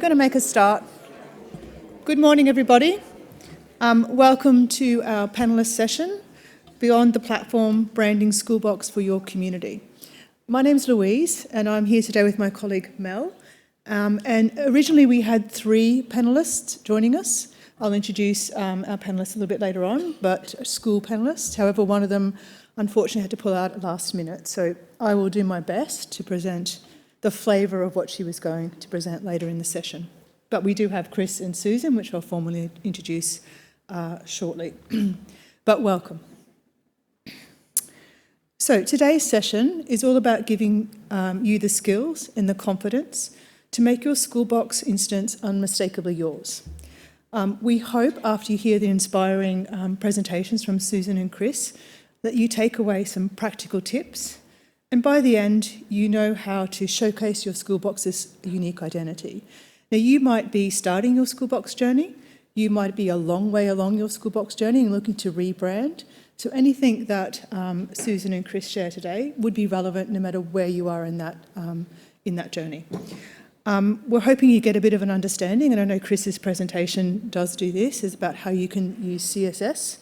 I'm going to make a start. Good morning, everybody. Welcome to our panellist session, Beyond the Platform, Branding Schoolbox for Your Community. My name's Louise, and I'm here today with my colleague Mel. And originally we had 3 panellists joining us. I'll introduce our panellists a little bit later on, but school panellists. However, one of them unfortunately had to pull out at last minute, so I will do my best to present the flavour of what she was going to present later in the session. But we do have Chris and Susan, which I'll formally introduce shortly. But welcome. So today's session is all about giving you the skills and the confidence to make your Schoolbox instance unmistakably yours. We hope after you hear the inspiring presentations from Susan and Chris that you take away some practical tips, and by the end you know how to showcase your Schoolbox's unique identity. Now you might be starting your Schoolbox journey, you might be a long way along your Schoolbox journey and looking to rebrand, so anything that Susan and Chris share today would be relevant no matter where you are in that journey. We're hoping you get a bit of an understanding, and I know Chris's presentation does do this, is about how you can use CSS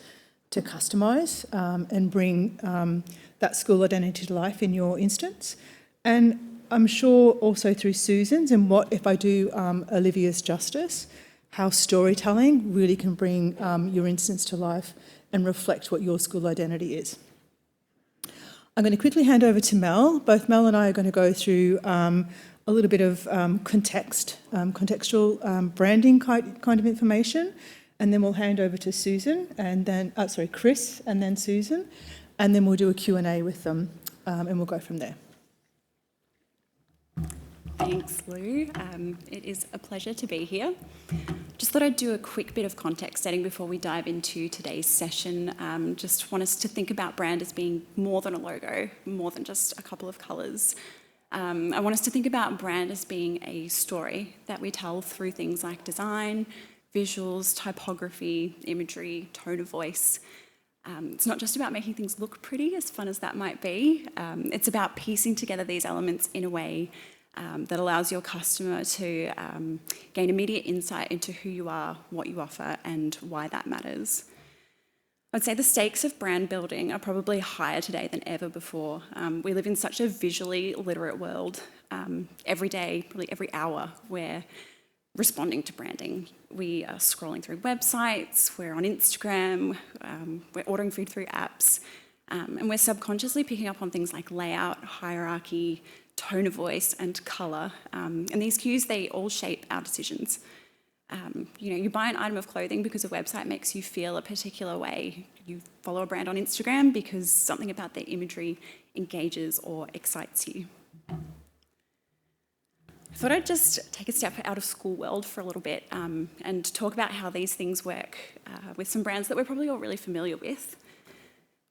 to customise and bring that school identity to life in your instance. And I'm sure also through Susan's and what, if I do Olivia's justice, how storytelling really can bring your instance to life and reflect what your school identity is. I'm going to quickly hand over to Mel. Both Mel and I are going to go through a little bit of contextual branding kind of information, and then we'll hand over to Susan, and then, Chris, and then Susan, and then we'll do a Q&A with them, and we'll go from there. Thanks, Lou. It is a pleasure to be here. Just thought I'd do a quick bit of context setting before we dive into today's session. Just want us to think about brand as being more than a logo, more than just a couple of colours. I want us to think about brand as being a story that we tell through things like design, visuals, typography, imagery, tone of voice. It's not just about making things look pretty, as fun as that might be. It's about piecing together these elements in a way that allows your customer to gain immediate insight into who you are, what you offer, and why that matters. I'd say the stakes of brand building are probably higher today than ever before. We live in such a visually literate world. Every day, probably every hour, we're responding to branding. We are scrolling through websites, we're on Instagram, we're ordering food through apps, and we're subconsciously picking up on things like layout, hierarchy, tone of voice, and colour. And these cues, they all shape our decisions. You buy an item of clothing because a website makes you feel a particular way. You follow a brand on Instagram because something about their imagery engages or excites you. I thought I'd just take a step out of school world for a little bit and talk about how these things work with some brands that we're probably all really familiar with.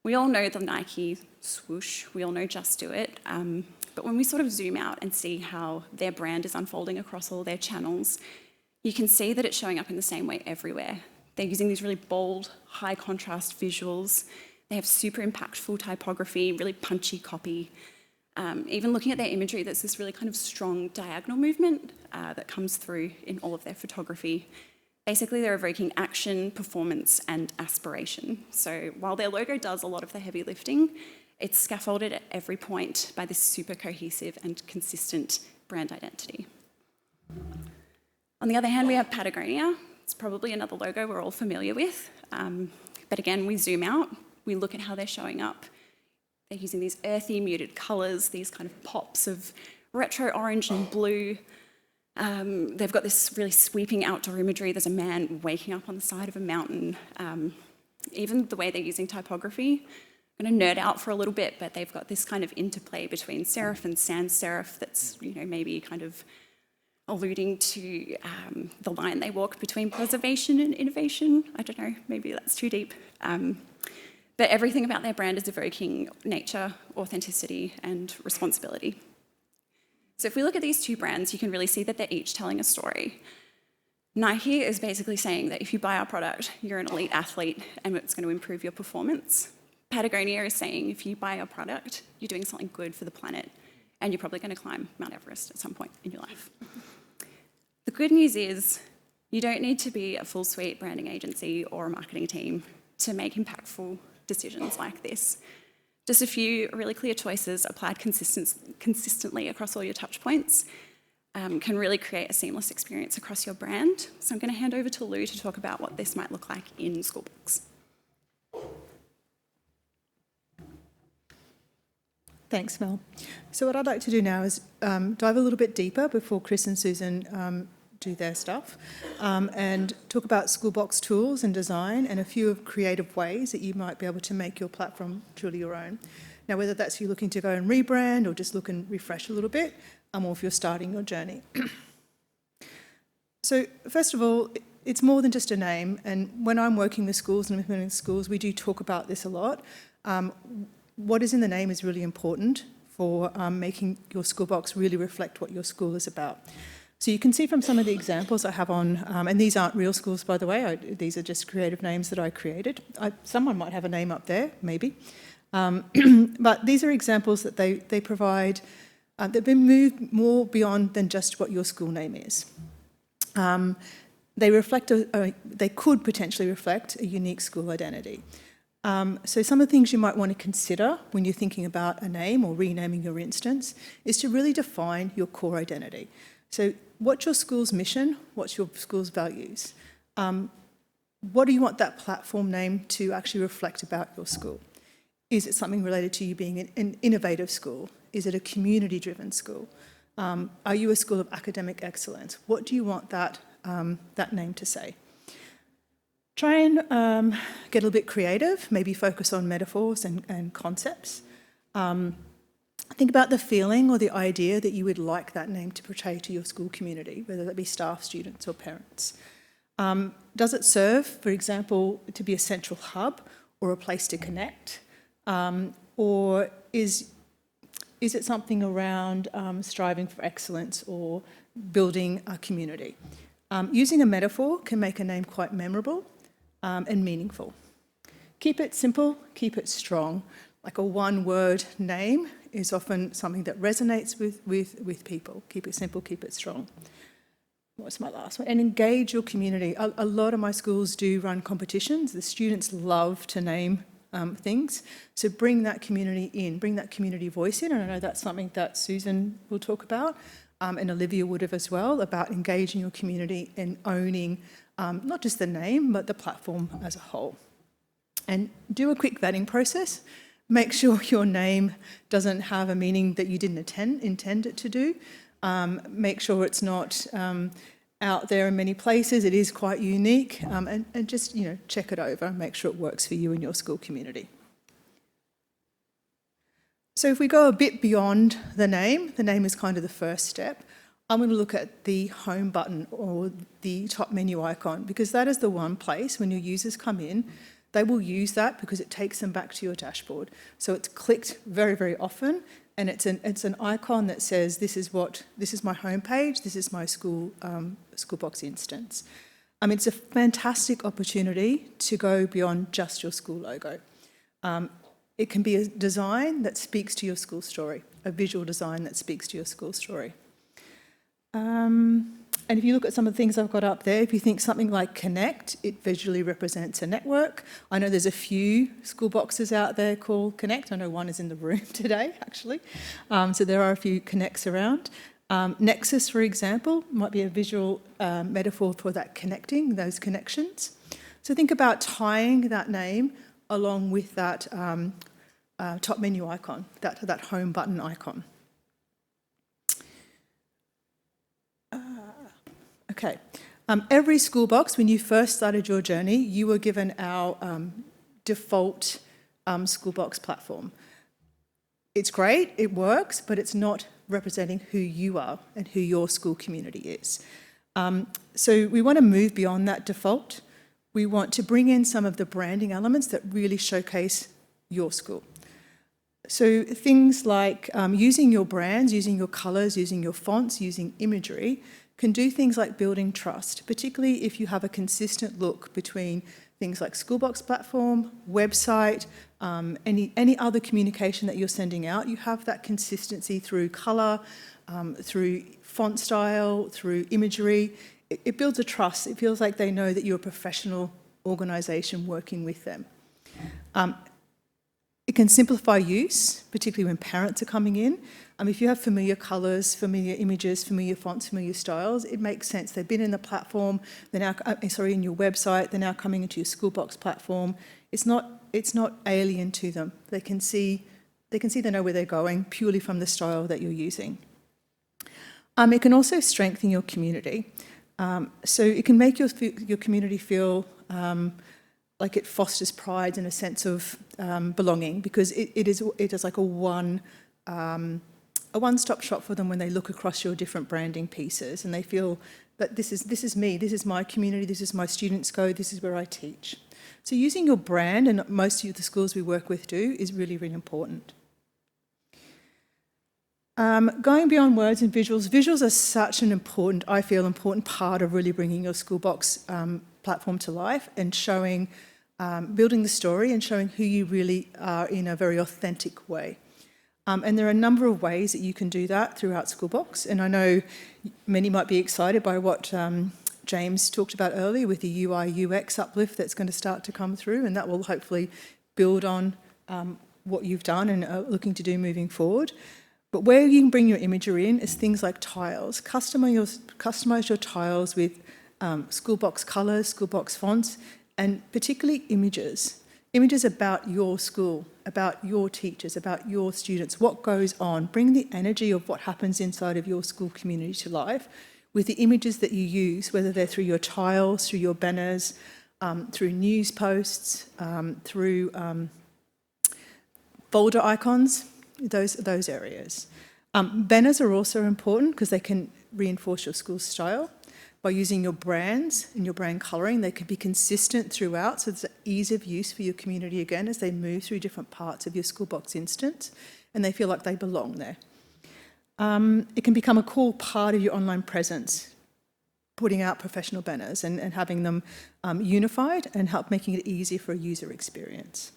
We all know the Nike swoosh, we all know Just Do It, but when we sort of zoom out and see how their brand is unfolding across all their channels, you can see that it's showing up in the same way everywhere. They're using these really bold, high contrast visuals. They have super impactful typography, really punchy copy. Even looking at their imagery, there's this really kind of strong diagonal movement that comes through in all of their photography. Basically, they're evoking action, performance, and aspiration. So while their logo does a lot of the heavy lifting, it's scaffolded at every point by this super cohesive and consistent brand identity. On the other hand, we have Patagonia. It's probably another logo we're all familiar with. But again, we zoom out, we look at how they're showing up. They're using these earthy, muted colours, these kind of pops of retro orange and blue. They've got this really sweeping outdoor imagery. There's a man waking up on the side of a mountain. Even the way they're using typography, I'm going to nerd out for a little bit, but they've got this kind of interplay between serif and sans serif that's, maybe kind of alluding to the line they walk between preservation and innovation. I don't know, maybe that's too deep. But everything about their brand is evoking nature, authenticity, and responsibility. So if we look at these two brands, you can really see that they're each telling a story. Nike is basically saying that if you buy our product, you're an elite athlete and it's going to improve your performance. Patagonia is saying if you buy our product, you're doing something good for the planet and you're probably going to climb Mount Everest at some point in your life. The good news is you don't need to be a full suite branding agency or a marketing team to make impactful decisions like this. Just a few really clear choices applied consistently across all your touch points can really create a seamless experience across your brand. So I'm going to hand over to Lou to talk about what this might look like in Schoolbox. Thanks, Mel. So what I'd like to do now is dive a little bit deeper before Chris and Susan do their stuff, and talk about Schoolbox tools and design and a few of creative ways that you might be able to make your platform truly your own. Now, whether that's you looking to go and rebrand or just look and refresh a little bit, or if you're starting your journey. So first of all, it's more than just a name, and when I'm working with schools and implementing schools, we do talk about this a lot. What is in the name is really important for making your Schoolbox really reflect what your school is about. So you can see from some of the examples I have on, and these aren't real schools, by the way, these are just creative names that I created. Someone might have a name up there, maybe. But these are examples that they provide, they've been moved more beyond than just what your school name is. They reflect, they could potentially reflect a unique school identity. So some of the things you might want to consider when you're thinking about a name or renaming your instance is to really define your core identity. So what's your school's mission? What's your school's values? What do you want that platform name to actually reflect about your school? Is it something related to you being an innovative school? Is it a community-driven school? Are you a school of academic excellence? What do you want that name to say? Try and get a little bit creative, maybe focus on metaphors and concepts. Think about the feeling or the idea that you would like that name to portray to your school community, whether that be staff, students or parents. Does it serve, for example, to be a central hub or a place to connect? Or is it something around striving for excellence or building a community? Using a metaphor can make a name quite memorable and meaningful. Keep it simple, keep it strong. Like a one-word name is often something that resonates with people. Keep it simple, keep it strong. What's my last one? And engage your community. A lot of my schools do run competitions. The students love to name things. So bring that community in, bring that community voice in. And I know that's something that Susan will talk about, and Olivia would have as well, about engaging your community and owning not just the name, but the platform as a whole. And do a quick vetting process. Make sure your name doesn't have a meaning that you didn't intend it to do. Make sure it's not out there in many places. It is quite unique, and just check it over. Make sure it works for you and your school community. So if we go a bit beyond the name is kind of the first step. I'm going to look at the home button or the top menu icon, because that is the one place when your users come in, they will use that because it takes them back to your dashboard. So it's clicked very, very often, and it's an icon that says, this is my homepage, this is my Schoolbox instance. It's a fantastic opportunity to go beyond just your school logo. It can be a design that speaks to your school story, a visual design that speaks to your school story. And if you look at some of the things I've got up there, if you think something like Connect, it visually represents a network. I know there's a few school boxes out there called Connect. I know one is in the room today, actually. So there are a few Connects around. Nexus, for example, might be a visual metaphor for that connecting, those connections. So think about tying that name along with that top menu icon, that home button icon. Okay. Every Schoolbox, when you first started your journey, you were given our default Schoolbox platform. It's great, it works, but it's not representing who you are and who your school community is. So we want to move beyond that default. We want to bring in some of the branding elements that really showcase your school. So things like using your brands, using your colours, using your fonts, using imagery, can do things like building trust, particularly if you have a consistent look between things like Schoolbox platform, website, any other communication that you're sending out, you have that consistency through colour, through font style, through imagery. It builds a trust. It feels like they know that you're a professional organisation working with them. It can simplify use, particularly when parents are coming in. If you have familiar colours, familiar images, familiar fonts, familiar styles, it makes sense. They've been in the platform, they're now, in your website, they're now coming into your Schoolbox platform. It's not alien to them. They can see they know where they're going purely from the style that you're using. It can also strengthen your community. So it can make your community feel like it fosters pride and a sense of belonging, because it is like a one-stop shop for them when they look across your different branding pieces, and they feel that this is me, this is my community, this is my students go, this is where I teach. So using your brand, and most of the schools we work with do, is really, really important. Going beyond words and visuals are such an important part of really bringing your Schoolbox platform to life and showing, building the story and showing who you really are in a very authentic way. And there are a number of ways that you can do that throughout Schoolbox. And I know many might be excited by what James talked about earlier with the UI UX uplift that's going to start to come through, and that will hopefully build on what you've done and are looking to do moving forward. But where you can bring your imagery in is things like tiles. Customise your tiles with Schoolbox colours, Schoolbox fonts, and particularly images. Images about your school, about your teachers, about your students, what goes on. Bring the energy of what happens inside of your school community to life with the images that you use, whether they're through your tiles, through your banners, through news posts, through folder icons, those areas. Banners are also important because they can reinforce your school style. By using your brands and your brand colouring, they can be consistent throughout, so there's an ease of use for your community again as they move through different parts of your Schoolbox instance and they feel like they belong there. It can become a core part of your online presence, putting out professional banners and having them unified and help making it easier for a user experience.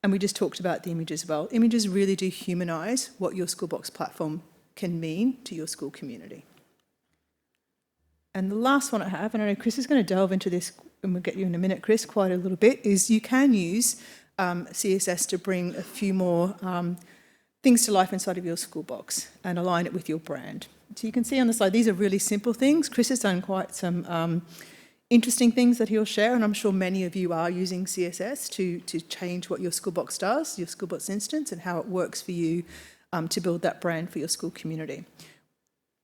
And we just talked about the images as well. Images really do humanise what your Schoolbox platform can mean to your school community. And the last one I have, and I know Chris is going to delve into this, and we'll get you in a minute, Chris, quite a little bit, is you can use CSS to bring a few more things to life inside of your Schoolbox and align it with your brand. So you can see on the slide, these are really simple things. Chris has done quite some interesting things that he'll share, and I'm sure many of you are using CSS to change what your Schoolbox does, your Schoolbox instance, and how it works for you to build that brand for your school community.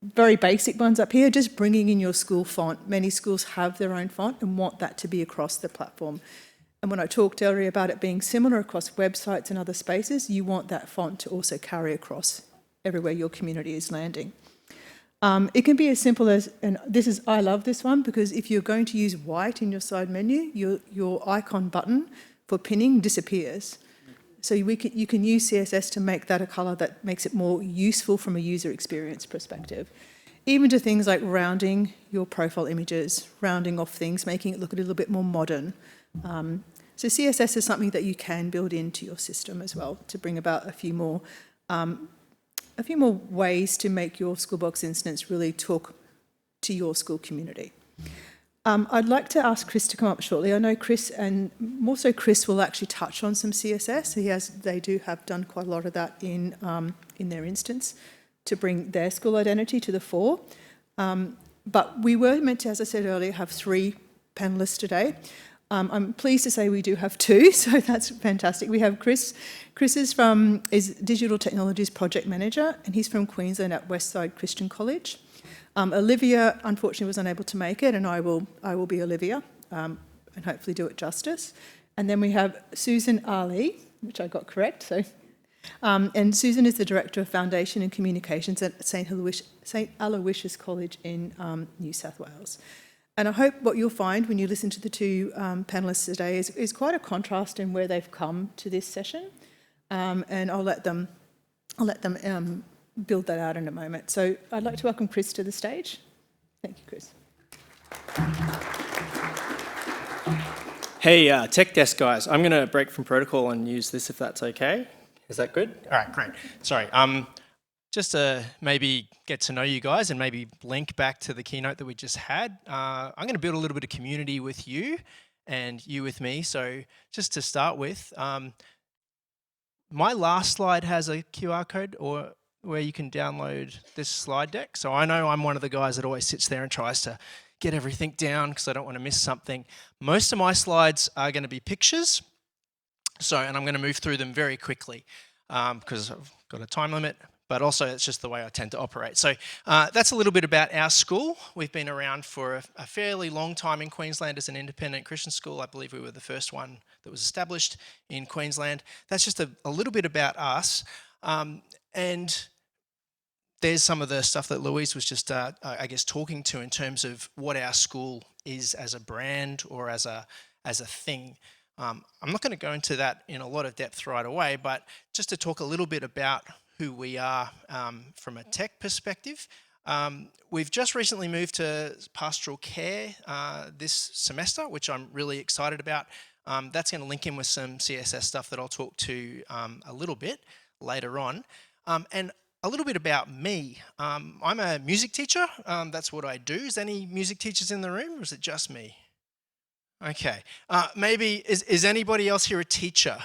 Very basic ones up here, just bringing in your school font. Many schools have their own font and want that to be across the platform. And when I talked earlier about it being similar across websites and other spaces, you want that font to also carry across everywhere your community is landing. It can be as simple as, and I love this one, because if you're going to use white in your side menu, your icon button for pinning disappears. So you can use CSS to make that a colour that makes it more useful from a user experience perspective. Even to things like rounding your profile images, rounding off things, making it look a little bit more modern. So CSS is something that you can build into your system as well to bring about a few more ways to make your Schoolbox instance really talk to your school community. I'd like to ask Chris to come up shortly. I know Chris, and more so Chris, will actually touch on some CSS. They do have done quite a lot of that in their instance to bring their school identity to the fore. But we were meant to, as I said earlier, have 3 panellists today. I'm pleased to say we do have 2, so that's fantastic. We have Chris. Chris is Digital Technologies Project Manager, and he's from Queensland at Westside Christian College. Olivia, unfortunately, was unable to make it, and I will be Olivia and hopefully do it justice. And then we have Susan Ali, which I got correct. So, and Susan is the Director of Foundation and Communications at St Aloysius College in New South Wales. And I hope what you'll find when you listen to the 2 panellists today is quite a contrast in where they've come to this session. And I'll let them build that out in a moment. So I'd like to welcome Chris to the stage. Thank you, Chris. Hey, tech desk guys, I'm going to break from protocol and use this if that's okay. Is that good? All right, great. Sorry. Just to maybe get to know you guys and maybe link back to the keynote that we just had, I'm going to build a little bit of community with you and you with me. So just to start with, my last slide has a QR code or where you can download this slide deck. So I know I'm one of the guys that always sits there and tries to get everything down because I don't want to miss something. Most of my slides are going to be pictures. And I'm going to move through them very quickly because I've got a time limit, but also it's just the way I tend to operate. So that's a little bit about our school. We've been around for a fairly long time in Queensland as an independent Christian school. I believe we were the first one that was established in Queensland. That's just a little bit about us. And there's some of the stuff that Louise was just, I guess, talking to in terms of what our school is as a brand or as a thing. I'm not going to go into that in a lot of depth right away, but just to talk a little bit about who we are from a tech perspective. We've just recently moved to pastoral care this semester, which I'm really excited about. That's going to link in with some CSS stuff that I'll talk to a little bit later on. And a little bit about me. I'm a music teacher. That's what I do. Is any music teachers in the room, or is it just me? Okay. Maybe, is anybody else here a teacher?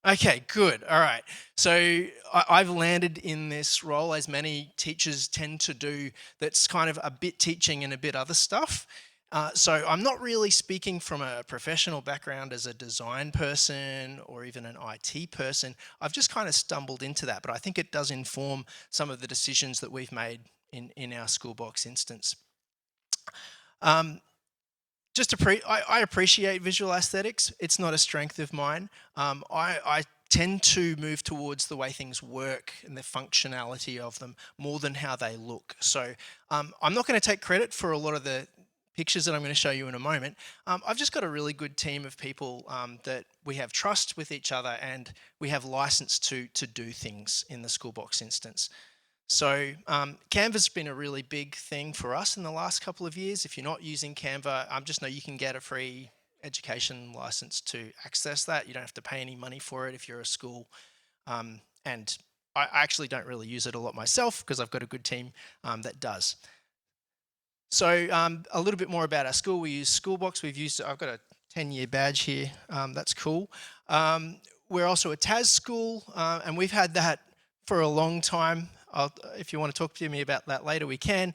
Okay, good. All right. So I've landed in this role, as many teachers tend to do, that's kind of a bit teaching and a bit other stuff. So I'm not really speaking from a professional background as a design person or even an IT person. I've just kind of stumbled into that, but I think it does inform some of the decisions that we've made in our Schoolbox instance. I appreciate visual aesthetics. It's not a strength of mine. I tend to move towards the way things work and the functionality of them more than how they look. So I'm not going to take credit for a lot of the pictures that I'm going to show you in a moment. I've just got a really good team of people that we have trust with each other and we have license to do things in the Schoolbox instance. So Canva's been a really big thing for us in the last couple of years. If you're not using Canva, just know you can get a free education license to access that. You don't have to pay any money for it if you're a school. And I actually don't really use it a lot myself because I've got a good team that does. So a little bit more about our school. We use Schoolbox. I've got a 10-year badge here. That's cool. We're also a TAS school, and we've had that for a long time. If you want to talk to me about that later, we can.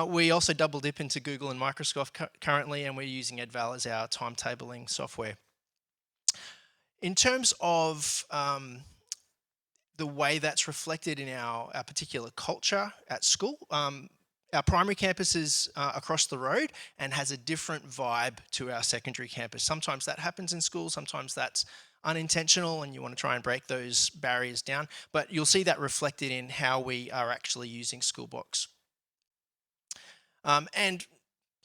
We also double dip into Google and Microsoft currently, and we're using Edval as our timetabling software. In terms of the way that's reflected in our particular culture at school, our primary campus is across the road and has a different vibe to our secondary campus. Sometimes that happens in school, sometimes that's unintentional and you want to try and break those barriers down, but you'll see that reflected in how we are actually using Schoolbox. And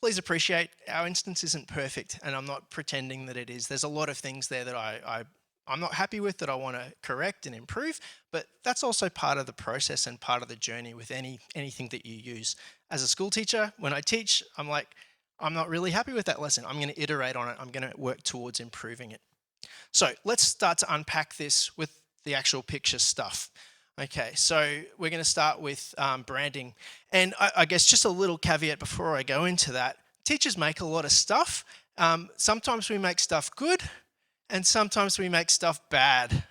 please appreciate our instance isn't perfect, and I'm not pretending that it is. There's a lot of things there that I'm not happy with that I want to correct and improve, but that's also part of the process and part of the journey with anything that you use. As a school teacher, when I teach, I'm like, I'm not really happy with that lesson. I'm going to iterate on it. I'm going to work towards improving it. So let's start to unpack this with the actual picture stuff. Okay, so we're going to start with branding. And I guess just a little caveat before I go into that, teachers make a lot of stuff. Sometimes we make stuff good, and sometimes we make stuff bad.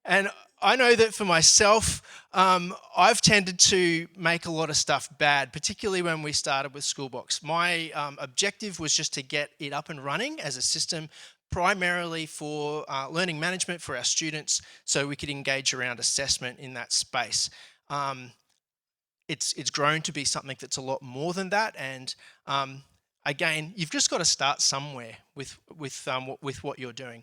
And I know that for myself, I've tended to make a lot of stuff bad, particularly when we started with Schoolbox. My objective was just to get it up and running as a system, primarily for learning management for our students, so we could engage around assessment in that space. It's grown to be something that's a lot more than that, and again, you've just got to start somewhere with what you're doing.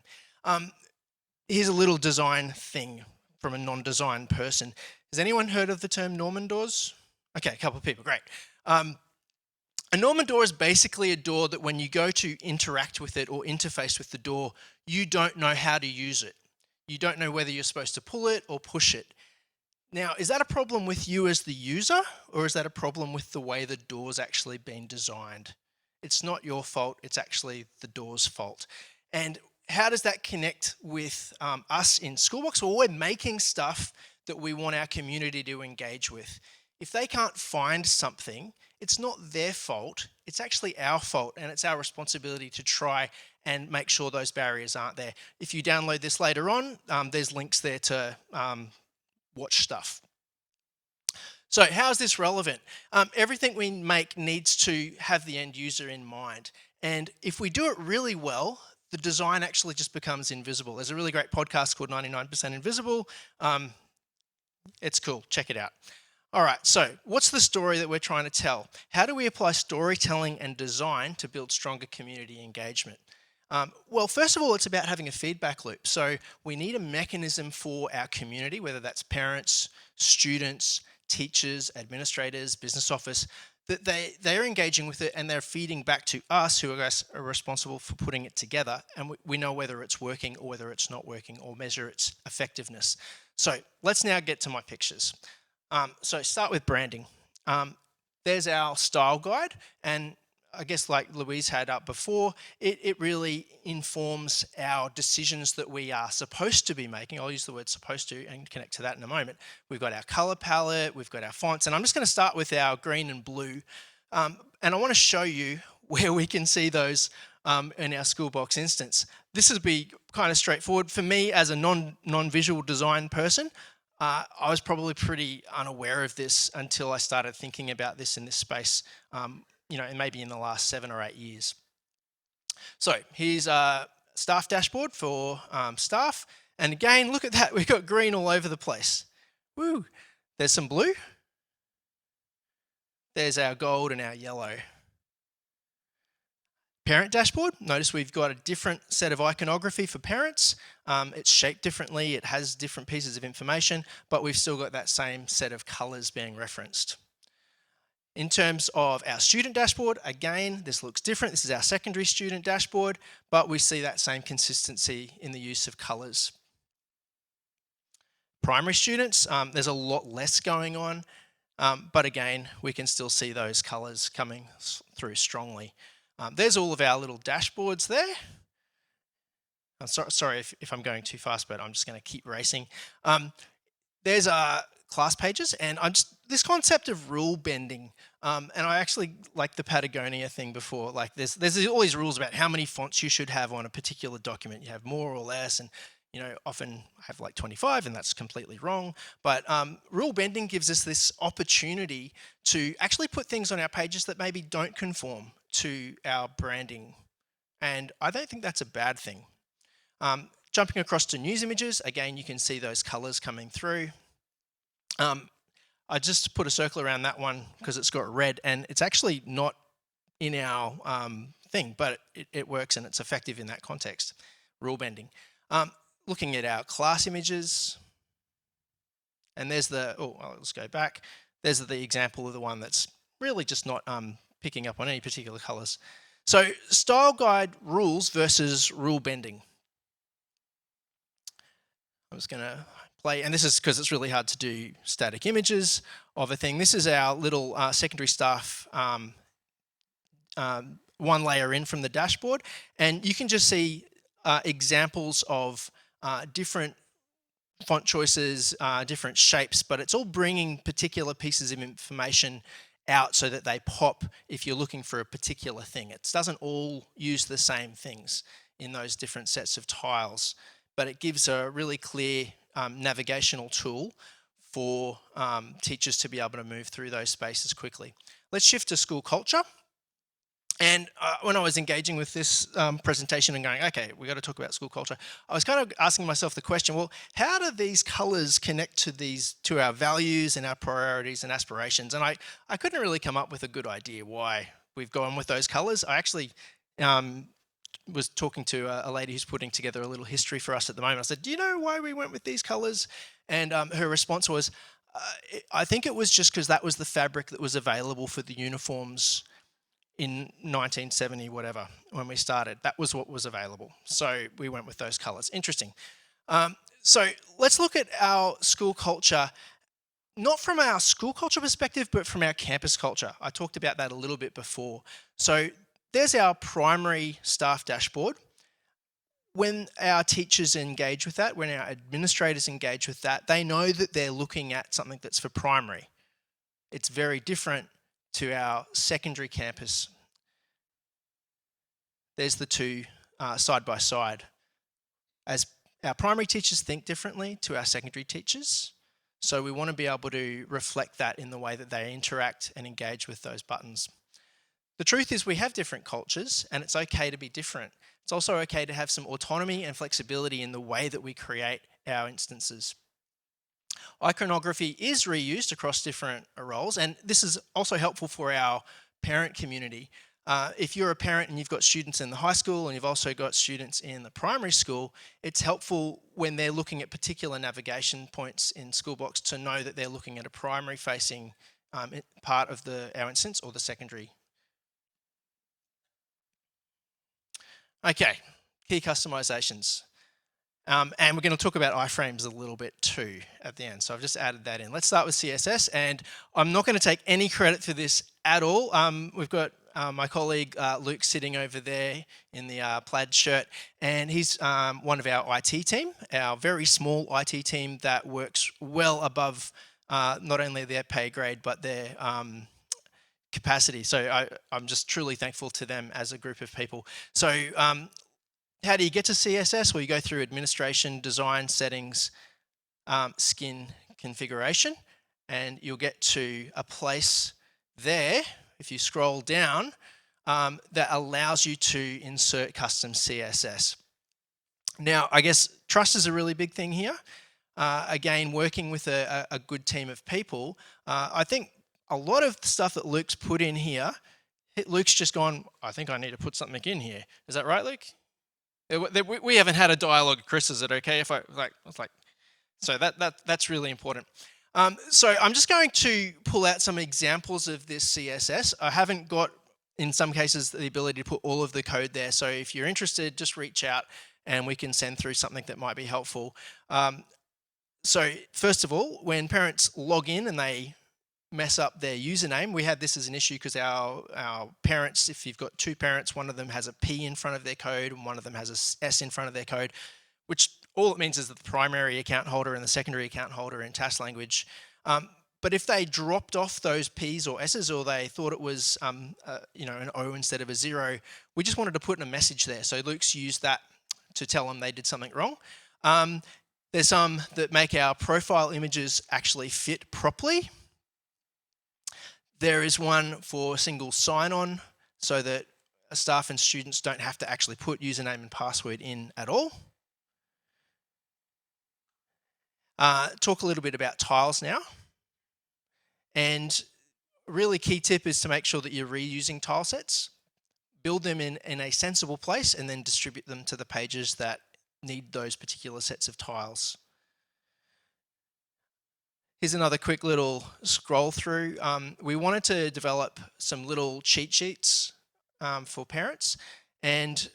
Here's a little design thing from a non-design person. Has anyone heard of the term Norman doors? Okay, a couple of people, great. A Norman door is basically a door that when you go to interact with it or interface with the door, you don't know how to use it. You don't know whether you're supposed to pull it or push it. Now, is that a problem with you as the user, or is that a problem with the way the door's actually been designed? It's not your fault, it's actually the door's fault. And how does that connect with us in Schoolbox? Well, we're making stuff that we want our community to engage with. If they can't find something, it's not their fault, it's actually our fault, and it's our responsibility to try and make sure those barriers aren't there. If you download this later on, there's links there to watch stuff. So how is this relevant? Everything we make needs to have the end user in mind. And if we do it really well, the design actually just becomes invisible. There's a really great podcast called 99% Invisible. It's cool, check it out. All right, so what's the story that we're trying to tell? How do we apply storytelling and design to build stronger community engagement? Well, first of all, it's about having a feedback loop. So we need a mechanism for our community, whether that's parents, students, teachers, administrators, business office, that they're engaging with it and they're feeding back to us who are responsible for putting it together, and we know whether it's working or whether it's not working, or measure its effectiveness. So let's now get to my pictures. So start with branding. There's our style guide, and I guess like Louise had up before, it really informs our decisions that we are supposed to be making. I'll use the word supposed to and connect to that in a moment. We've got our color palette, we've got our fonts, and I'm just going to start with our green and blue. And I want to show you where we can see those in our Schoolbox instance. This would be kind of straightforward. For me, as a non-visual design person, I was probably pretty unaware of this until I started thinking about this in this space, and maybe in the last 7 or 8 years. So here's a staff dashboard for staff. And again, look at that. We've got green all over the place. Woo! There's some blue. There's our gold and our yellow. Parent dashboard, notice we've got a different set of iconography for parents. It's shaped differently, it has different pieces of information, but we've still got that same set of colors being referenced. In terms of our student dashboard, again, this looks different. This is our secondary student dashboard, but we see that same consistency in the use of colors. Primary students, there's a lot less going on, but again, we can still see those colors coming through strongly. There's all of our little dashboards there. I'm sorry if I'm going too fast, but I'm just going to keep racing. There's our class pages, and this concept of rule bending, and I actually like the Patagonia thing before. Like there's all these rules about how many fonts you should have on a particular document. You have more or less, and often I have like 25, and that's completely wrong. But rule bending gives us this opportunity to actually put things on our pages that maybe don't conform to our branding, and I don't think that's a bad thing. Jumping across to news images, again, you can see those colors coming through. I just put a circle around that one because it's got red, and it's actually not in our thing, but it works and it's effective in that context. Rule bending. Looking at our class images, and there's let's go back. There's the example of the one that's really just not picking up on any particular colors. So style guide rules versus rule bending. I'm just going to play, and this is because it's really hard to do static images of a thing. This is our little secondary staff one layer in from the dashboard, and you can just see examples of different font choices, different shapes, but it's all bringing particular pieces of information out so that they pop if you're looking for a particular thing. It doesn't all use the same things in those different sets of tiles, but it gives a really clear navigational tool for teachers to be able to move through those spaces quickly. Let's shift to school culture. And when I was engaging with this presentation and going, okay, we've got to talk about school culture, I was kind of asking myself the question, well, how do these colours connect to our values and our priorities and aspirations? And I couldn't really come up with a good idea why we've gone with those colours. I actually was talking to a lady who's putting together a little history for us at the moment. I said, do you know why we went with these colours? And her response was, I think it was just because that was the fabric that was available for the uniforms in 1970, whatever, when we started. That was what was available. So we went with those colours. Interesting. So let's look at our school culture, not from our school culture perspective, but from our campus culture. I talked about that a little bit before. So there's our primary staff dashboard. when our teachers engage with that, when our administrators engage with that, they know that they're looking at something that's for primary. It's very different to our secondary campus. There's the two side by side. As our primary teachers think differently to our secondary teachers, so we want to be able to reflect that in the way that they interact and engage with those buttons. The truth is we have different cultures, and it's okay to be different. It's also okay to have some autonomy and flexibility in the way that we create our instances. Iconography is reused across different roles, and this is also helpful for our parent community. If you're a parent and you've got students in the high school and you've also got students in the primary school, it's helpful when they're looking at particular navigation points in Schoolbox to know that they're looking at a primary facing part of our instance or the secondary. Okay, key customizations. And we're going to talk about iframes a little bit too at the end. So I've just added that in. Let's start with CSS, and I'm not going to take any credit for this at all. We've got my colleague Luke sitting over there in the plaid shirt, and he's one of our IT team, our very small IT team that works well above not only their pay grade but their capacity. So I'm just truly thankful to them as a group of people. So how do you get to CSS? Well, you go through administration, design, settings, skin configuration, and you'll get to a place there, if you scroll down, that allows you to insert custom CSS. Now, I guess trust is a really big thing here. Again, working with a good team of people, I think a lot of the stuff that Luke's put in here, Luke's just gone, I think I need to put something in here. Is that right, Luke? We haven't had a dialogue. Chris, is it okay if I like? So that's really important. So I'm just going to pull out some examples of this CSS. I haven't got, in some cases, the ability to put all of the code there. So if you're interested, just reach out and we can send through something that might be helpful. So first of all, when parents log in and they mess up their username, we had this as an issue because our parents, if you've got two parents, one of them has a P in front of their code and one of them has a S in front of their code, which all it means is that the primary account holder and the secondary account holder in TAS language. But if they dropped off those P's or S's, or they thought it was an O instead of a 0, we just wanted to put in a message there. So Luke's used that to tell them they did something wrong. There's some that make our profile images actually fit properly. There is one for single sign-on so that staff and students don't have to actually put username and password in at all. Talk a little bit about tiles now. And a really key tip is to make sure that you're reusing tile sets. Build them in a sensible place and then distribute them to the pages that need those particular sets of tiles. Here's another quick little scroll through. We wanted to develop some little cheat sheets for parents. And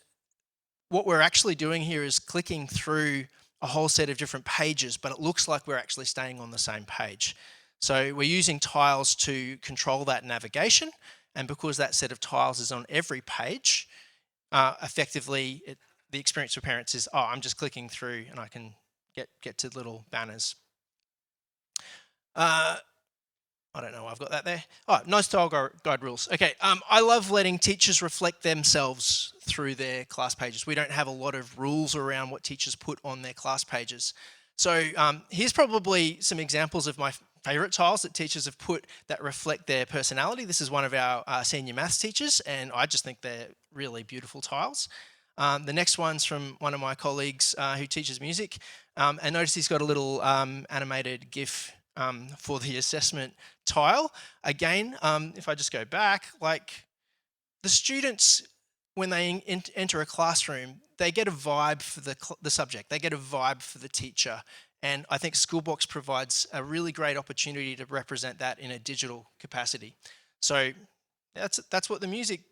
what we're actually doing here is clicking through a whole set of different pages, but it looks like we're actually staying on the same page. So we're using tiles to control that navigation. And because that set of tiles is on every page, effectively the experience for parents is, oh, I'm just clicking through and I can get to little banners. I don't know, I've got that there. Oh, nice tile guide rules. Okay, I love letting teachers reflect themselves through their class pages. We don't have a lot of rules around what teachers put on their class pages. So here's probably some examples of my favourite tiles that teachers have put that reflect their personality. This is one of our senior maths teachers, and I just think they're really beautiful tiles. The next one's from one of my colleagues who teaches music, and notice he's got a little animated GIF for the assessment tile. Again, if I just go back, like the students, when they enter a classroom, they get a vibe for the subject, they get a vibe for the teacher. And I think Schoolbox provides a really great opportunity to represent that in a digital capacity. So that's what the music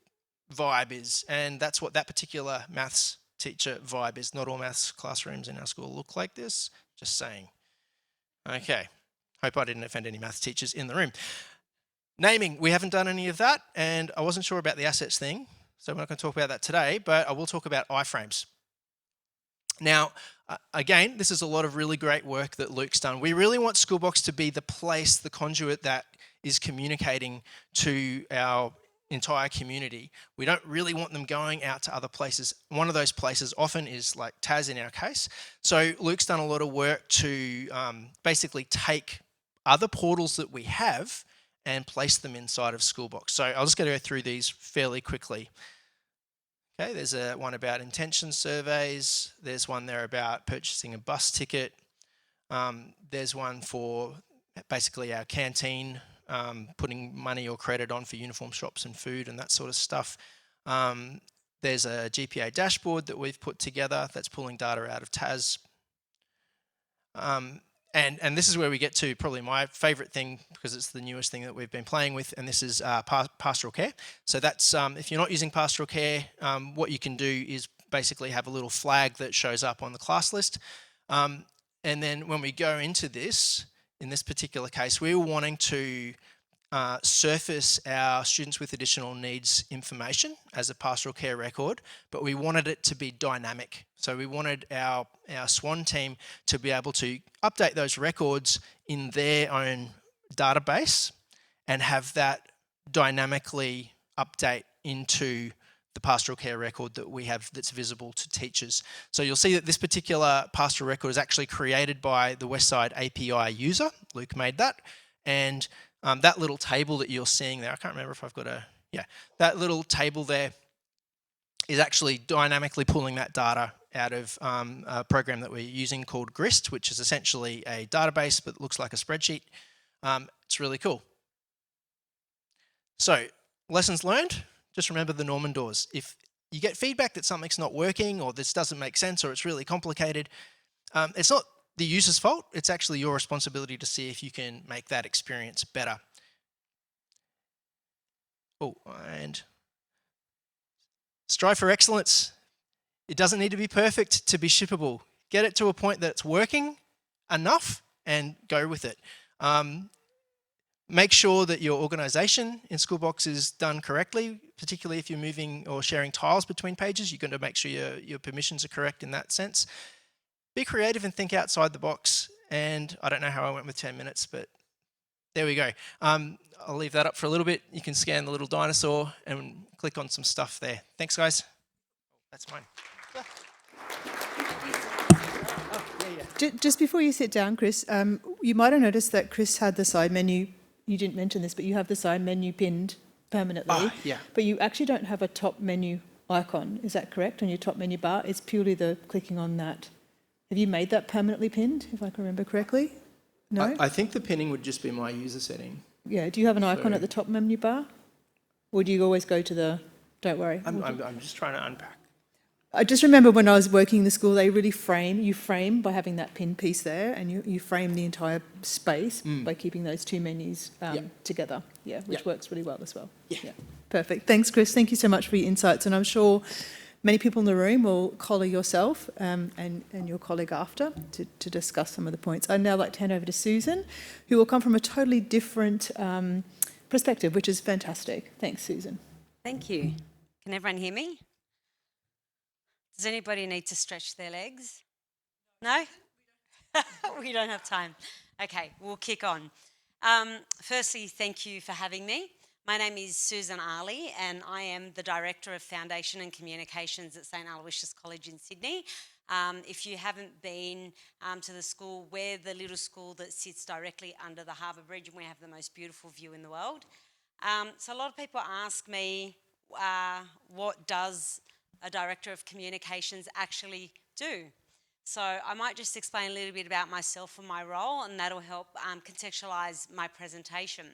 vibe is, and that's what that particular maths teacher vibe is. Not all maths classrooms in our school look like this, just saying. Okay. Hope I didn't offend any maths teachers in the room. Naming, we haven't done any of that, and I wasn't sure about the assets thing, so we're not going to talk about that today, but I will talk about iframes. Now, again, this is a lot of really great work that Luke's done. We really want Schoolbox to be the place, the conduit that is communicating to our entire community. We don't really want them going out to other places. One of those places often is like Tas in our case. So Luke's done a lot of work to basically take other portals that we have and place them inside of Schoolbox. So I'll just go through these fairly quickly. Okay, there's one about intention surveys. There's one there about purchasing a bus ticket. There's one for basically our canteen, putting money or credit on for uniform shops and food and that sort of stuff. There's a GPA dashboard that we've put together that's pulling data out of TAS. And this is where we get to probably my favourite thing, because it's the newest thing that we've been playing with, and this is pastoral care. So that's, if you're not using pastoral care, what you can do is basically have a little flag that shows up on the class list. And then when we go into this, in this particular case, we were wanting to surface our students with additional needs information as a pastoral care record, but we wanted it to be dynamic. So we wanted our SWAN team to be able to update those records in their own database and have that dynamically update into the pastoral care record that we have that's visible to teachers. So you'll see that this particular pastoral record is actually created by the Westside API user. Luke made that. And that little table that you're seeing there, I can't remember if I've got that little table there is actually dynamically pulling that data out of a program that we're using called Grist, which is essentially a database but looks like a spreadsheet. It's really cool. So, lessons learned, just remember the Norman doors. If you get feedback that something's not working or this doesn't make sense or it's really complicated, it's not the user's fault, it's actually your responsibility to see if you can make that experience better. Oh, and strive for excellence. It doesn't need to be perfect to be shippable. Get it to a point that it's working enough and go with it. Make sure that your organization in Schoolbox is done correctly, particularly if you're moving or sharing tiles between pages. You're going to make sure your permissions are correct in that sense. Be creative and think outside the box. And I don't know how I went with 10 minutes, but there we go. I'll leave that up for a little bit. You can scan the little dinosaur and click on some stuff there. Thanks, guys. That's mine. Just before you sit down, Chris, you might have noticed that Chris had the side menu. You didn't mention this, but you have the side menu pinned permanently. Oh, yeah. But you actually don't have a top menu icon. Is that correct? On your top menu bar, it's purely the clicking on that. Have you made that permanently pinned, if I can remember correctly? No? I think the pinning would just be my user setting. Yeah. Do you have an icon at the top menu bar? Or do you always go to the... Don't worry. I'm just trying to unpack. I just remember when I was working in the school, they really frame by having that pin piece there, and you frame the entire space by keeping those two menus together, which works really well as well. Yeah. Perfect. Thanks, Chris. Thank you so much for your insights, and I'm sure many people in the room will collar yourself and your colleague after to discuss some of the points. I'd now like to hand over to Susan, who will come from a totally different perspective, which is fantastic. Thanks, Susan. Thank you. Can everyone hear me? Does anybody need to stretch their legs? No? We don't have time. Okay, we'll kick on. Firstly, thank you for having me. My name is Susan Arley, and I am the Director of Foundation and Communications at St Aloysius College in Sydney. If you haven't been to the school, we're the little school that sits directly under the Harbour Bridge, and we have the most beautiful view in the world. So a lot of people ask me, what does a Director of Communications actually do? So I might just explain a little bit about myself and my role, and that'll help contextualise my presentation.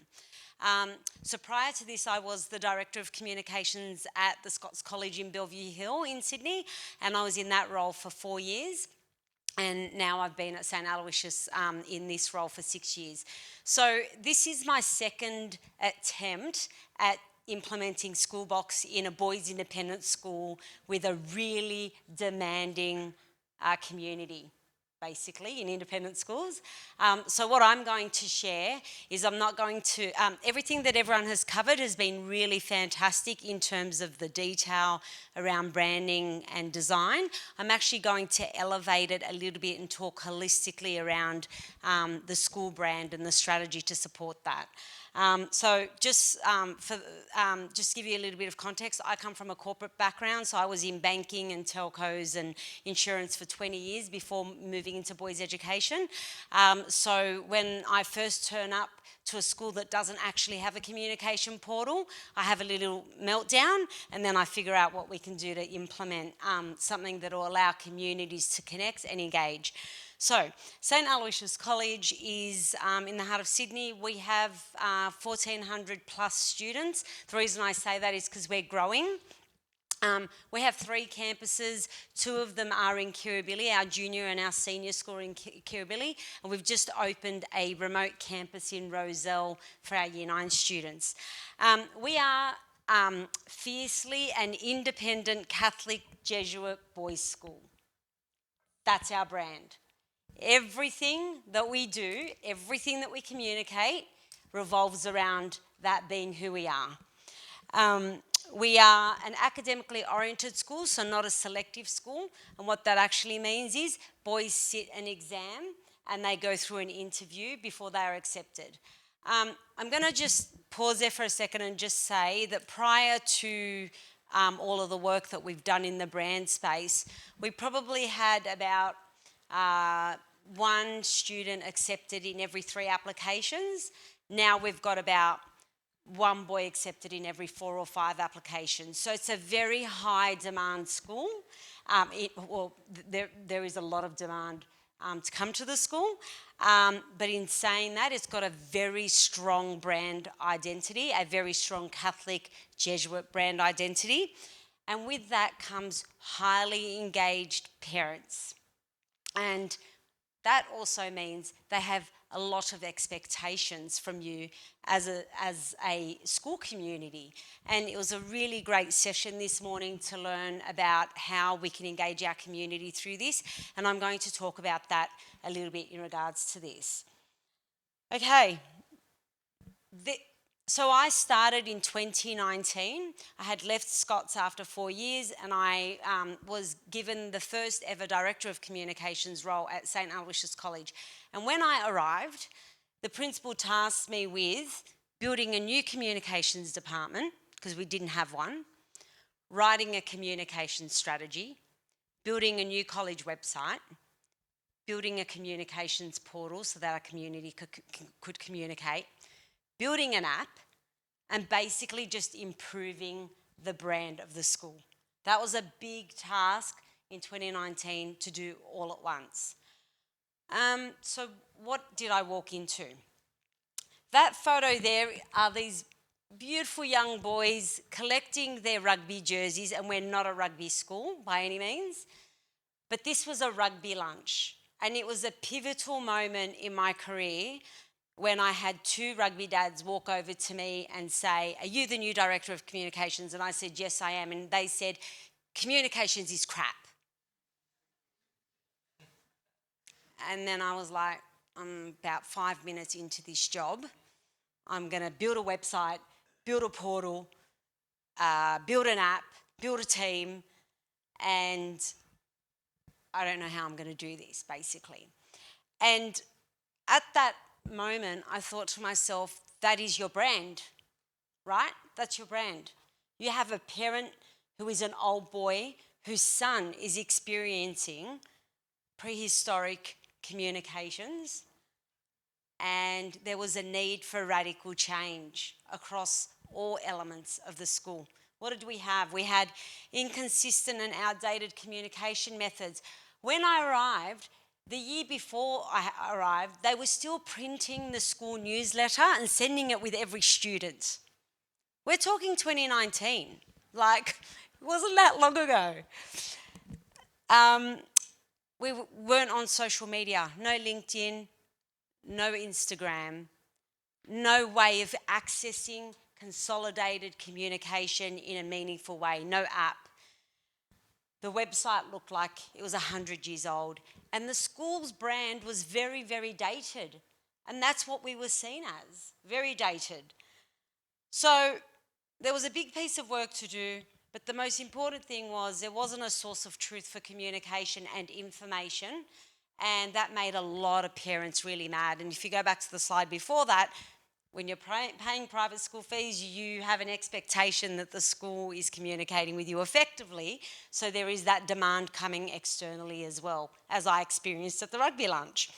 So prior to this, I was the Director of Communications at the Scots College in Bellevue Hill in Sydney, and I was in that role for 4 years. And now I've been at St Aloysius in this role for 6 years. So this is my second attempt at implementing Schoolbox in a boys' independent school with a really demanding community. basically, in independent schools. So what I'm going to share is I'm not going to, everything that everyone has covered has been really fantastic in terms of the detail around branding and design. I'm actually going to elevate it a little bit and talk holistically around the school brand and the strategy to support that. So just just give you a little bit of context, I come from a corporate background, so I was in banking and telcos and insurance for 20 years before moving into boys education. So when I first turn up to a school that doesn't actually have a communication portal, I have a little meltdown, and then I figure out what we can do to implement something that will allow communities to connect and engage. So, St Aloysius College is in the heart of Sydney. We have 1,400 plus students. The reason I say that is because we're growing. We have 3 campuses. 2 of them are in Kirribilli, our junior and our senior school in Kirribilli, and we've just opened a remote campus in Rozelle for our Year 9 students. We are fiercely an independent Catholic Jesuit boys' school. That's our brand. Everything that we do, everything that we communicate revolves around that being who we are. We are an academically oriented school, so not a selective school. And what that actually means is boys sit an exam and they go through an interview before they are accepted. I'm going to just pause there for a second and just say that prior to all of the work that we've done in the brand space, we probably had about 1 student accepted in every 3 applications. Now we've got about 1 boy accepted in every 4 or 5 applications. So it's a very high demand school. There is a lot of demand to come to the school. But in saying that, it's got a very strong brand identity, a very strong Catholic Jesuit brand identity. And with that comes highly engaged parents. And that also means they have a lot of expectations from you as a school community. And it was a really great session this morning to learn about how we can engage our community through this. And I'm going to talk about that a little bit in regards to this. Okay. So I started in 2019. I had left Scott's after 4 years, and I was given the first ever Director of Communications role at St Aloysius College. And when I arrived, the principal tasked me with building a new communications department, because we didn't have one, writing a communications strategy, building a new college website, building a communications portal so that our community could communicate, building an app, and basically just improving the brand of the school. That was a big task in 2019 to do all at once. So what did I walk into? That photo there are these beautiful young boys collecting their rugby jerseys, and we're not a rugby school by any means, but this was a rugby lunch, and it was a pivotal moment in my career when I had 2 rugby dads walk over to me and say, "Are you the new Director of Communications?" And I said, "Yes, I am." And they said, "Communications is crap." And then I was like, I'm about 5 minutes into this job. I'm going to build a website, build a portal, build an app, build a team, and I don't know how I'm going to do this, basically. And at that moment, I thought to myself, that is your brand, right? That's your brand. You have a parent who is an old boy whose son is experiencing prehistoric communications, and there was a need for radical change across all elements of the school. What did we have? We had inconsistent and outdated communication methods. When I arrived, the year before I arrived, they were still printing the school newsletter and sending it with every student. We're talking 2019. Like, it wasn't that long ago. We weren't on social media. No LinkedIn, no Instagram, no way of accessing consolidated communication in a meaningful way, no app. The website looked like it was 100 years old. And the school's brand was very, very dated. And that's what we were seen as, very dated. So there was a big piece of work to do, but the most important thing was there wasn't a source of truth for communication and information, and that made a lot of parents really mad. And if you go back to the slide before that, when you're paying private school fees, you have an expectation that the school is communicating with you effectively, so there is that demand coming externally as well, as I experienced at the rugby lunch.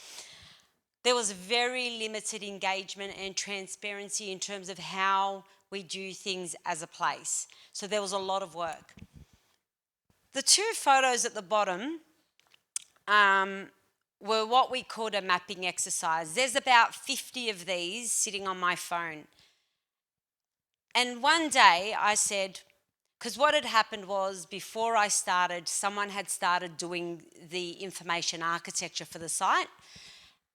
There was very limited engagement and transparency in terms of how we do things as a place. So there was a lot of work. The two photos at the bottom were what we called a mapping exercise. There's about 50 of these sitting on my phone. And one day I said, because what had happened was before I started, someone had started doing the information architecture for the site,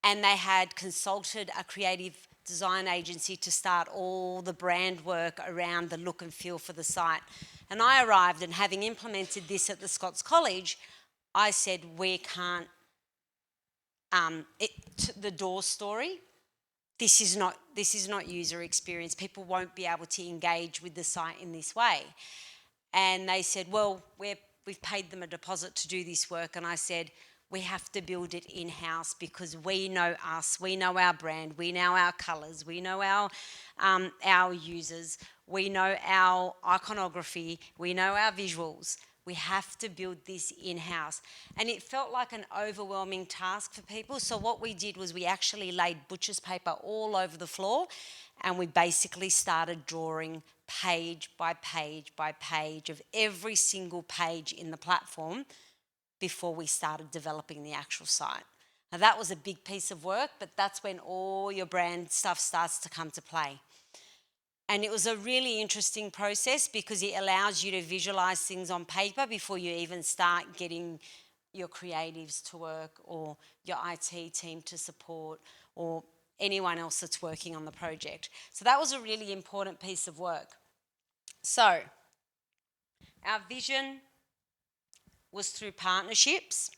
and they had consulted a creative design agency to start all the brand work around the look and feel for the site. And I arrived, and having implemented this at the Scots College, I said, we can't, the door story, this is not user experience. People won't be able to engage with the site in this way. And they said, well, we've paid them a deposit to do this work. And I said, we have to build it in-house because we know us, we know our brand, we know our colours, we know our users, we know our iconography, we know our visuals. We have to build this in-house. And it felt like an overwhelming task for people. So what we did was we actually laid butcher's paper all over the floor, and we basically started drawing page by page by page of every single page in the platform before we started developing the actual site. Now that was a big piece of work, but that's when all your brand stuff starts to come to play. And it was a really interesting process because it allows you to visualize things on paper before you even start getting your creatives to work or your IT team to support or anyone else that's working on the project. So that was a really important piece of work. So our vision was through partnerships.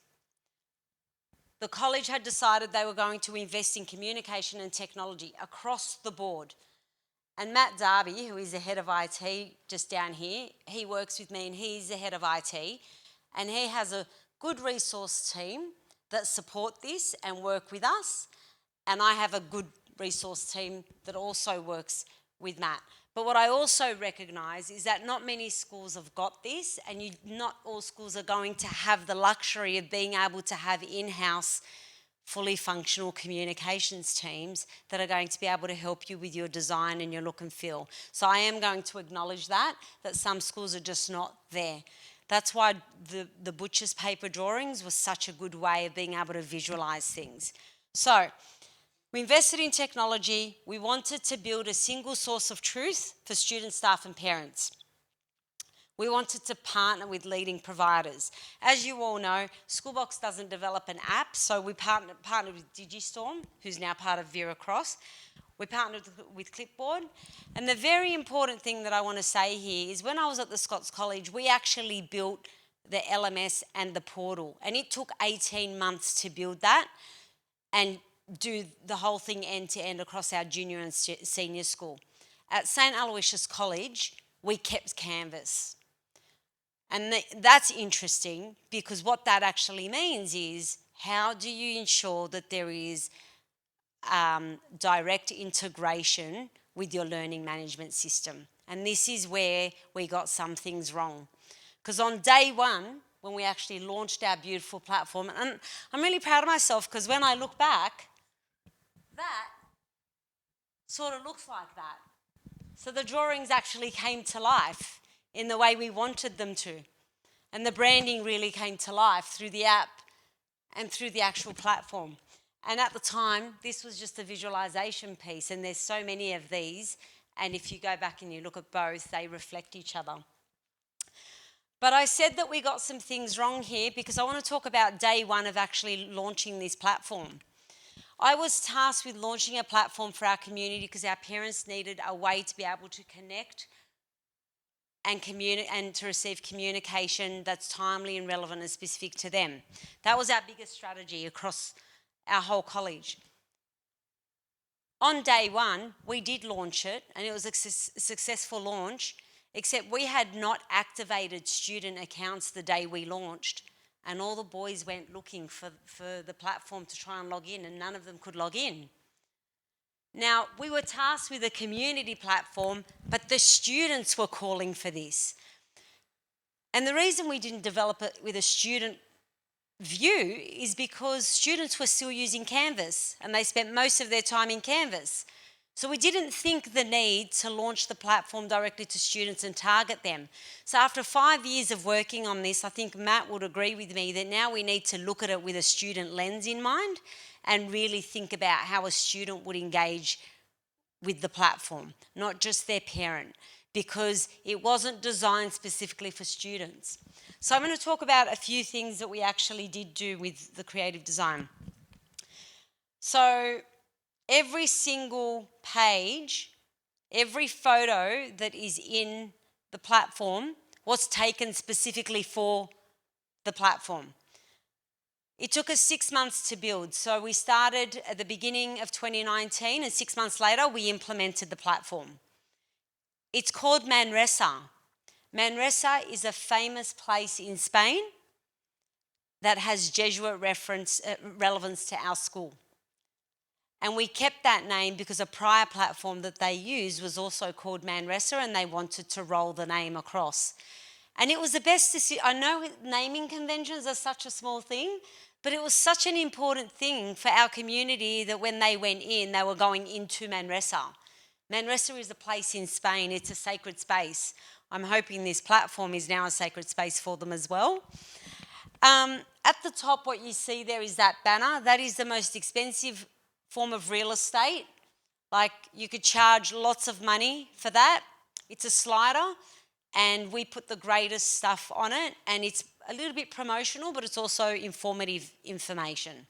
The college had decided they were going to invest in communication and technology across the board. And Matt Darby, who is the head of IT just down here, he works with me and he's the head of IT. And he has a good resource team that support this and work with us. And I have a good resource team that also works with Matt. But what I also recognise is that not many schools have got this, and not all schools are going to have the luxury of being able to have in-house fully functional communications teams that are going to be able to help you with your design and your look and feel. So I am going to acknowledge that some schools are just not there. That's why the butcher's paper drawings was such a good way of being able to visualise things. So we invested in technology. We wanted to build a single source of truth for students, staff and parents. We wanted to partner with leading providers. As you all know, Schoolbox doesn't develop an app, so we partnered with Digistorm, who's now part of Vera Cross. We partnered with Clipboard. And the very important thing that I want to say here is when I was at the Scots College, we actually built the LMS and the portal. And it took 18 months to build that and do the whole thing end to end across our junior and senior school. At St Aloysius College, we kept Canvas. And that's interesting because what that actually means is how do you ensure that there is direct integration with your learning management system? And this is where we got some things wrong. Because on day one, when we actually launched our beautiful platform, and I'm really proud of myself because when I look back, that sort of looks like that. So the drawings actually came to life in the way we wanted them to. And the branding really came to life through the app and through the actual platform. And at the time, this was just a visualization piece, and there's so many of these. And if you go back and you look at both, they reflect each other. But I said that we got some things wrong here because I want to talk about day one of actually launching this platform. I was tasked with launching a platform for our community because our parents needed a way to be able to connect and to receive communication that's timely and relevant and specific to them. That was our biggest strategy across our whole college. On day one, we did launch it, and it was a successful launch, except we had not activated student accounts the day we launched, and all the boys went looking for the platform to try and log in, and none of them could log in. Now, we were tasked with a community platform, but the students were calling for this. And the reason we didn't develop it with a student view is because students were still using Canvas, and they spent most of their time in Canvas. So we didn't think the need to launch the platform directly to students and target them. So after 5 years of working on this, I think Matt would agree with me that now we need to look at it with a student lens in mind and really think about how a student would engage with the platform, not just their parent, because it wasn't designed specifically for students. So I'm going to talk about a few things that we actually did do with the creative design. So every single page, every photo that is in the platform was taken specifically for the platform. It took us 6 months to build. So we started at the beginning of 2019, and 6 months later, we implemented the platform. It's called Manresa. Manresa is a famous place in Spain that has Jesuit relevance to our school. And we kept that name because a prior platform that they used was also called Manresa, and they wanted to roll the name across. And it was the best decision. I know naming conventions are such a small thing, but it was such an important thing for our community that when they went in, they were going into Manresa. Manresa is a place in Spain. It's a sacred space. I'm hoping this platform is now a sacred space for them as well. At the top, what you see there is that banner. That is the most expensive form of real estate. Like, you could charge lots of money for that. It's a slider, and we put the greatest stuff on it, and it's a little bit promotional, but it's also informative information.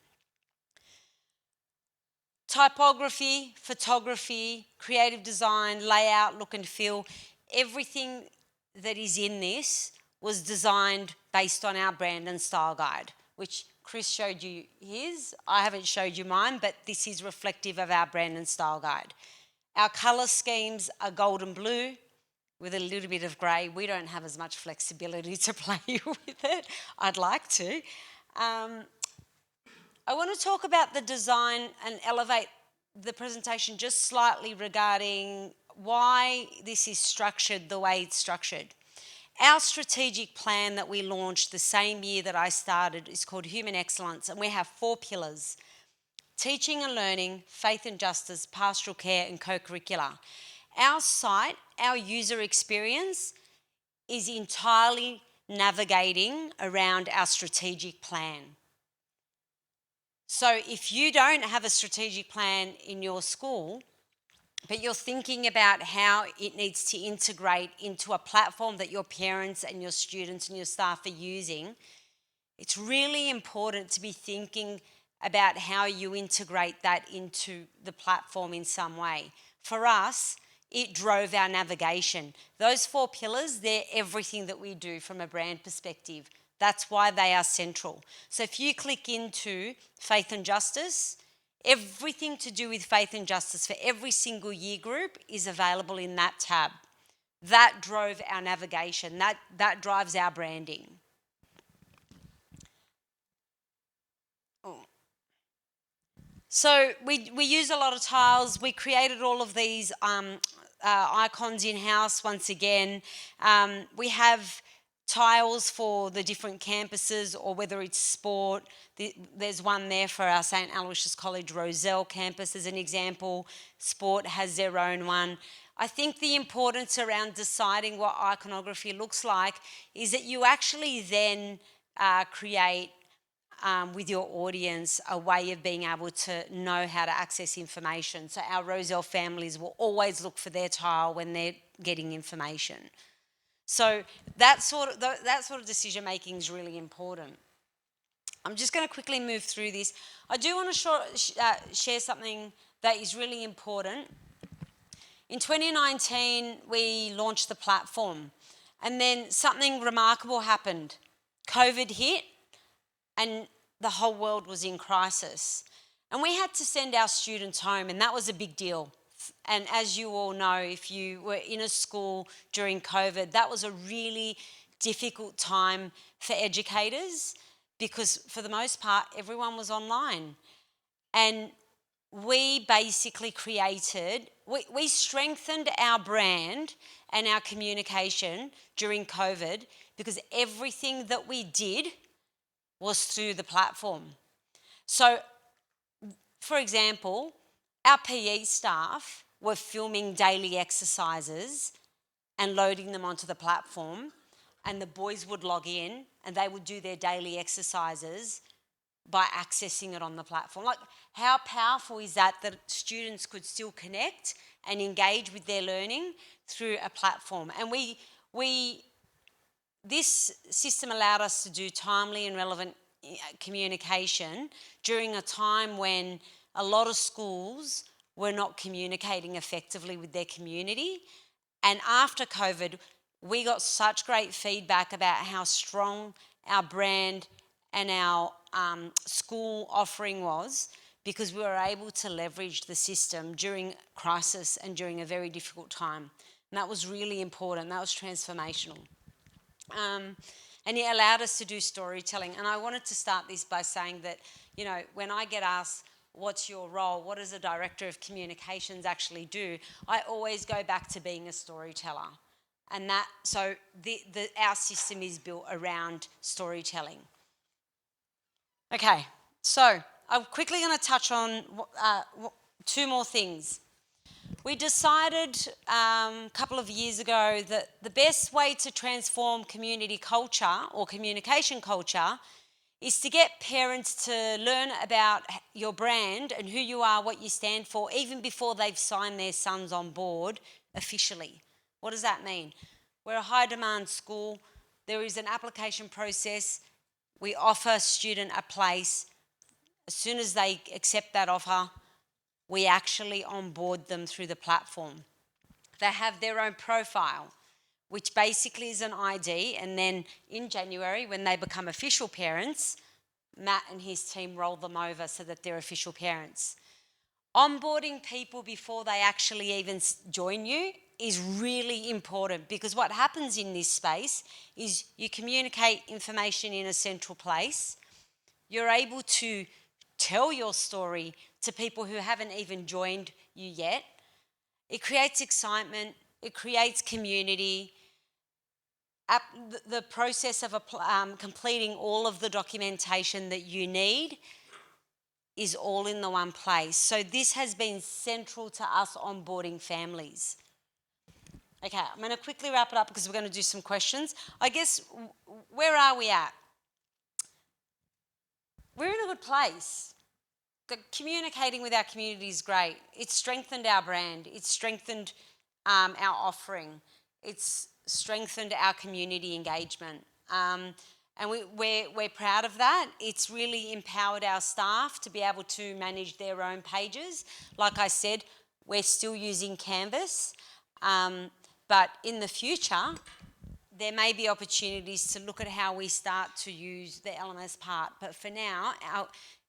Typography, photography, creative design, layout, look and feel, everything that is in this was designed based on our brand and style guide, which Chris showed you his. I haven't showed you mine, but this is reflective of our brand and style guide. Our colour schemes are gold and blue with a little bit of grey. We don't have as much flexibility to play with it. I'd like to. I want to talk about the design and elevate the presentation just slightly regarding why this is structured the way it's structured. Our strategic plan that we launched the same year that I started is called Human Excellence, and we have 4 pillars: teaching and learning, faith and justice, pastoral care, and co-curricular. Our site, our user experience is entirely navigating around our strategic plan. So if you don't have a strategic plan in your school, but you're thinking about how it needs to integrate into a platform that your parents and your students and your staff are using, it's really important to be thinking about how you integrate that into the platform in some way. For us, it drove our navigation. Those 4 pillars, they're everything that we do from a brand perspective. That's why they are central. So if you click into faith and justice, everything to do with faith and justice for every single year group is available in that tab. That drove our navigation. That drives our branding. So we use a lot of tiles. We created all of these icons in-house once again. We have tiles for the different campuses, or whether it's sport. There's one there for our St. Aloysius College Roselle campus as an example. Sport has their own one. I think the importance around deciding what iconography looks like is that you actually then create with your audience a way of being able to know how to access information. So our Roselle families will always look for their tile when they're getting information. So that sort of decision making is really important. I'm just going to quickly move through this. I do want to share something that is really important. In 2019, we launched the platform. And then something remarkable happened. COVID hit and the whole world was in crisis. And we had to send our students home, and that was a big deal. And as you all know, if you were in a school during COVID, that was a really difficult time for educators because for the most part, everyone was online. And we basically we strengthened our brand and our communication during COVID because everything that we did was through the platform. So, for example, our PE staff were filming daily exercises and loading them onto the platform, and the boys would log in and they would do their daily exercises by accessing it on the platform. Like, how powerful is that students could still connect and engage with their learning through a platform? And this system allowed us to do timely and relevant communication during a time when a lot of schools were not communicating effectively with their community. And after COVID, we got such great feedback about how strong our brand and our school offering was because we were able to leverage the system during crisis and during a very difficult time. And that was really important. That was transformational. And it allowed us to do storytelling. And I wanted to start this by saying that, you know, when I get asked, what's your role? What does a director of communications actually do? I always go back to being a storyteller. And our system is built around storytelling. Okay, so I'm quickly going to touch on two more things. We decided a couple of years ago that the best way to transform community culture or communication culture is to get parents to learn about your brand and who you are, what you stand for, even before they've signed their sons on board officially. What does that mean? We're a high demand school. There is an application process. We offer a student a place. As soon as they accept that offer, we actually onboard them through the platform. They have their own profile, which basically is an ID, and then in January, when they become official parents, Matt and his team roll them over so that they're official parents. Onboarding people before they actually even join you is really important because what happens in this space is you communicate information in a central place. You're able to tell your story to people who haven't even joined you yet. It creates excitement. It creates community. The process of completing all of the documentation that you need is all in the one place. So this has been central to us onboarding families. Okay, I'm going to quickly wrap it up because we're going to do some questions. I guess, where are we at? We're in a good place. Communicating with our community is great. It's strengthened our brand. It's strengthened our offering. It's strengthened our community engagement. And we're proud of that. It's really empowered our staff to be able to manage their own pages. Like I said, we're still using Canvas, but in the future, there may be opportunities to look at how we start to use the LMS part. But for now, our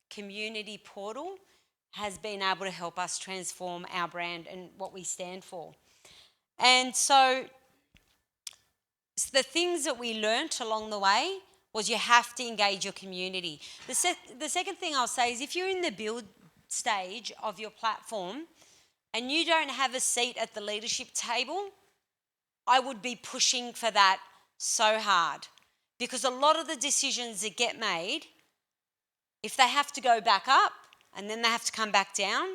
community portal has been able to help us transform our brand and what we stand for. And so the things that we learnt along the way was you have to engage your community. The second thing I'll say is if you're in the build stage of your platform and you don't have a seat at the leadership table, I would be pushing for that so hard because a lot of the decisions that get made, if they have to go back up and then they have to come back down,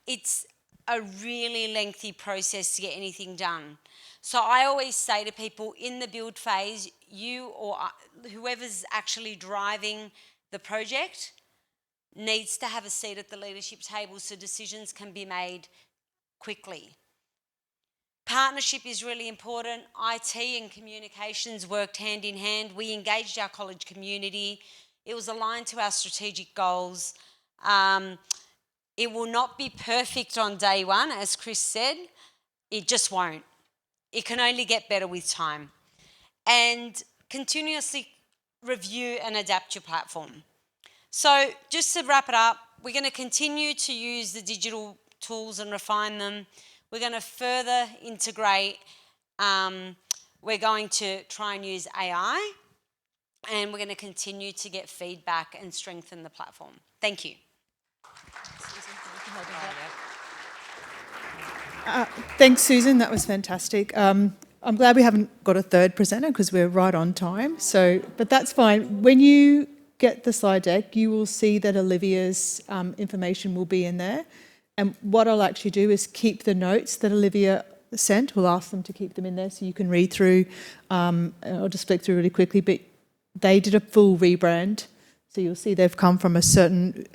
it's a really lengthy process to get anything done. So I always say to people in the build phase, you or whoever's actually driving the project needs to have a seat at the leadership table so decisions can be made quickly. Partnership is really important. IT and communications worked hand in hand. We engaged our college community. It was aligned to our strategic goals. It will not be perfect on day one, as Chris said. It just won't. It can only get better with time. And continuously review and adapt your platform. So just to wrap it up, we're going to continue to use the digital tools and refine them. We're going to further integrate. We're going to try and use AI, and we're going to continue to get feedback and strengthen the platform. Thank you. Thanks, Susan. That was fantastic. I'm glad we haven't got a third presenter because we're right on time. But that's fine. When you get the slide deck, you will see that Olivia's information will be in there. And what I'll actually do is keep the notes that Olivia sent. We'll ask them to keep them in there so you can read through. I'll just flick through really quickly. But they did a full rebrand. So you'll see they've come from a certain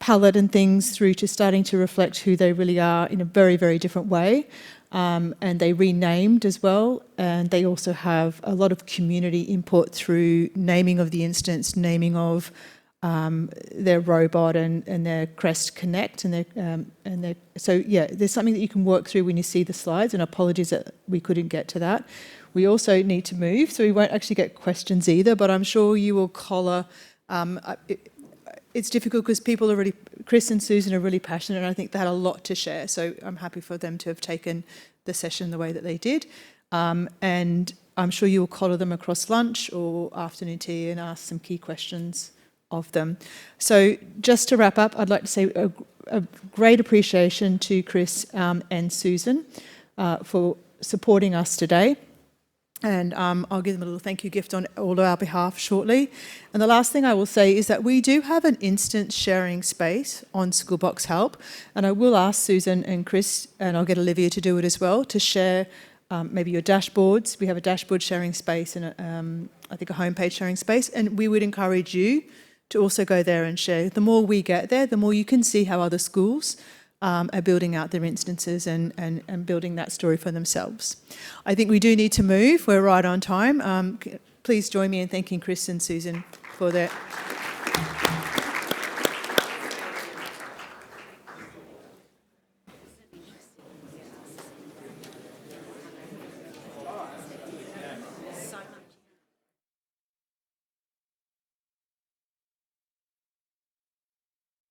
palette and things through to starting to reflect who they really are in a very, very different way. And they renamed as well. And they also have a lot of community input through naming of the instance, naming of their robot and their Crest Connect. So there's something that you can work through when you see the slides, and apologies that we couldn't get to that. We also need to move, so we won't actually get questions either, but I'm sure you will collar. It's difficult because people are really, Chris and Susan are really passionate, and I think they had a lot to share. So I'm happy for them to have taken the session the way that they did. And I'm sure you will collar them across lunch or afternoon tea and ask some key questions of them. So just to wrap up, I'd like to say a great appreciation to Chris and Susan for supporting us today. And I'll give them a little thank you gift on all of our behalf shortly. And the last thing I will say is that we do have an instance sharing space on Schoolbox Help. And I will ask Susan and Chris, and I'll get Olivia to do it as well, to share maybe your dashboards. We have a dashboard sharing space and I think a homepage sharing space. And we would encourage you to also go there and share. The more we get there, the more you can see how other schools are building out their instances and building that story for themselves. I think we do need to move. We're right on time. Please join me in thanking Chris and Susan for their...